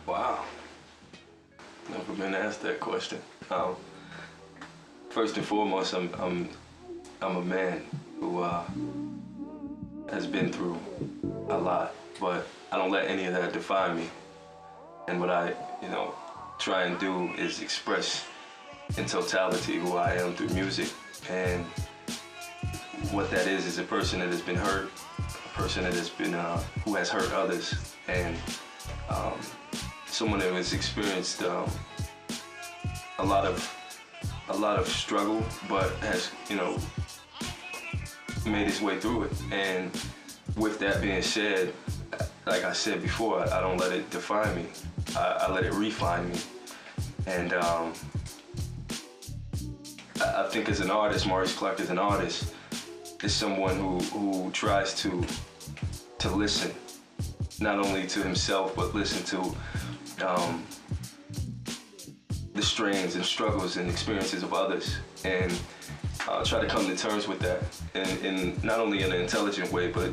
Wow. Never been asked that question. First and foremost, I'm a man who has been through a lot, but I don't let any of that define me. And what I, try and do is express in totality who I am through music. And what that is a person that has been hurt, a person that has been who has hurt others, and someone that has experienced a lot of struggle, but has made his way through it. And with that being said, like I said before, I don't let it define me. I let it refine me. And I think as an artist, Maurice Clark as an artist is someone who tries to listen, not only to himself, but listen to the strains and struggles and experiences of others, and try to come to terms with that, in not only in an intelligent way, but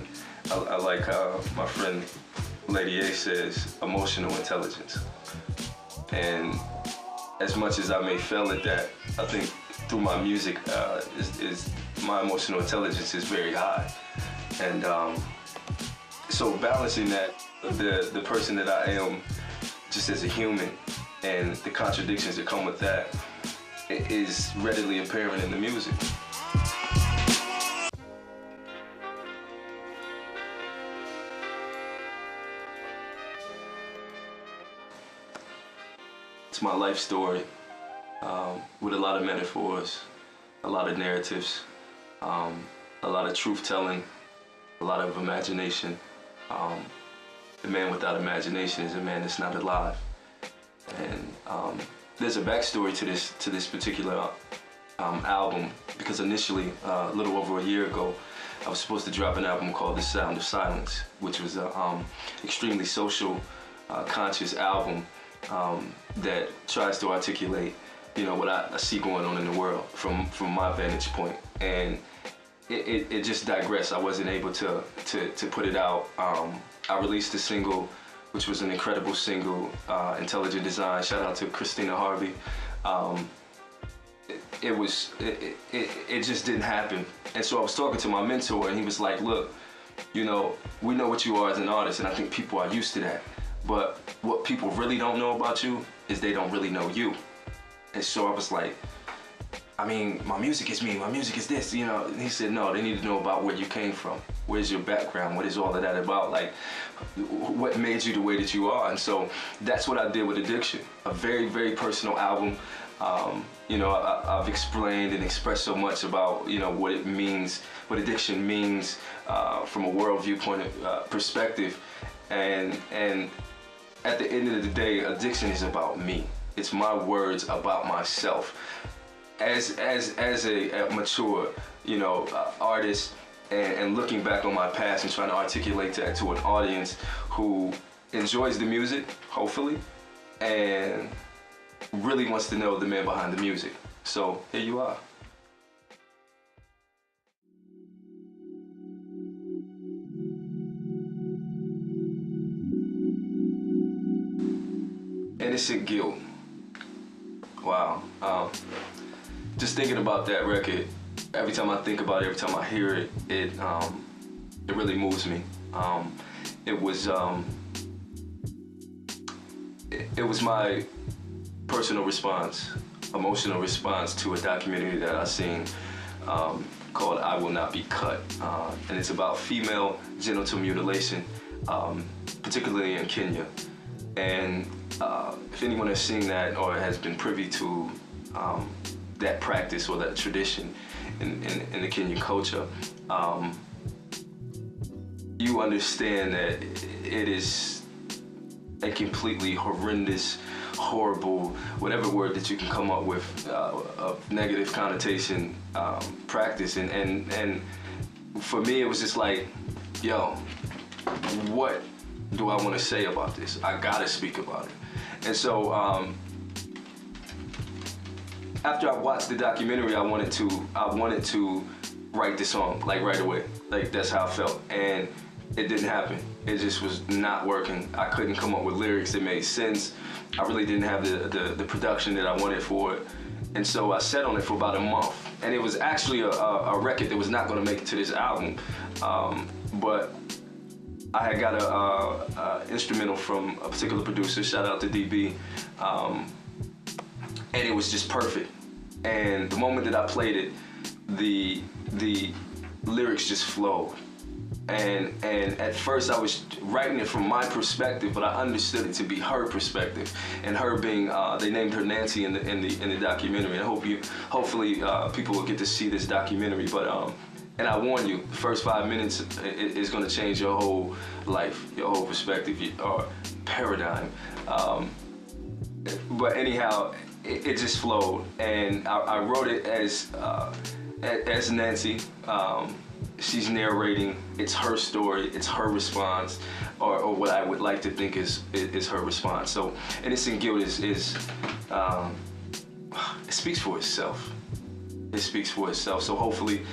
I like how my friend Lady A says, emotional intelligence. And as much as I may fail at that, I think through my music, is my emotional intelligence is very high. And so balancing that, the person that I am just as a human, and the contradictions that come with that is readily apparent in the music. It's my life story with a lot of metaphors, a lot of narratives, a lot of truth-telling, a lot of imagination. The man without imagination is a man that's not alive. And there's a backstory to this particular album, because initially, a little over a year ago, I was supposed to drop an album called The Sound of Silence, which was an extremely social, conscious album that tries to articulate, what I see going on in the world from my vantage point. And it just digressed. I wasn't able to put it out. I released a single, which was an incredible single, Intelligent Design. Shout out to Christina Harvey. It just didn't happen. And so I was talking to my mentor, and he was like, look, we know what you are as an artist, and I think people are used to that. But what people really don't know about you is they don't really know you. And so I was like, my music is me, my music is this, And he said, no, they need to know about where you came from. Where's your background? What is all of that about? Like, what made you the way that you are? And so that's what I did with Addiction. A very, very personal album. I've explained and expressed so much about, what it means, what addiction means from a world viewpoint perspective. And at the end of the day, addiction is about me. It's my words about myself. As a mature, artist, and looking back on my past and trying to articulate that to an audience who enjoys the music, hopefully, and really wants to know the man behind the music. So here you are. Innocent Guilt. Wow. Just thinking about that record, every time I think about it, every time I hear it, it really moves me. It was my personal response, emotional response to a documentary that I seen called I Will Not Be Cut. And it's about female genital mutilation, particularly in Kenya. And if anyone has seen that or has been privy to that practice or that tradition in the Kenyan culture, you understand that it is a completely horrendous, horrible, whatever word that you can come up with, of negative connotation practice. And for me, it was just like, yo, what do I want to say about this? I gotta speak about it. And so after I watched the documentary, I wanted to write the song, like right away. Like that's how I felt. And it didn't happen. It just was not working. I couldn't come up with lyrics that made sense. I really didn't have the production that I wanted for it. And so I sat on it for about a month. And it was actually a record that was not gonna make it to this album. But I had got a instrumental from a particular producer, shout out to DB. And it was just perfect. And the moment that I played it, the lyrics just flowed. And at first I was writing it from my perspective, but I understood it to be her perspective. And her being, they named her Nancy in the documentary. And hopefully people will get to see this documentary. But and I warn you, the first 5 minutes is going to change your whole life, your whole perspective, or paradigm. But anyhow, it just flowed, and I wrote it as Nancy. She's narrating. It's her story. It's her response, or what I would like to think is her response. So, Innocent Guilt is it speaks for itself. It speaks for itself. So hopefully,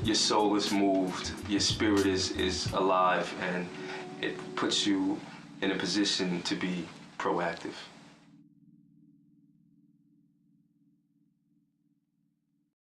your soul is moved, your spirit is alive, and it puts you in a position to be proactive.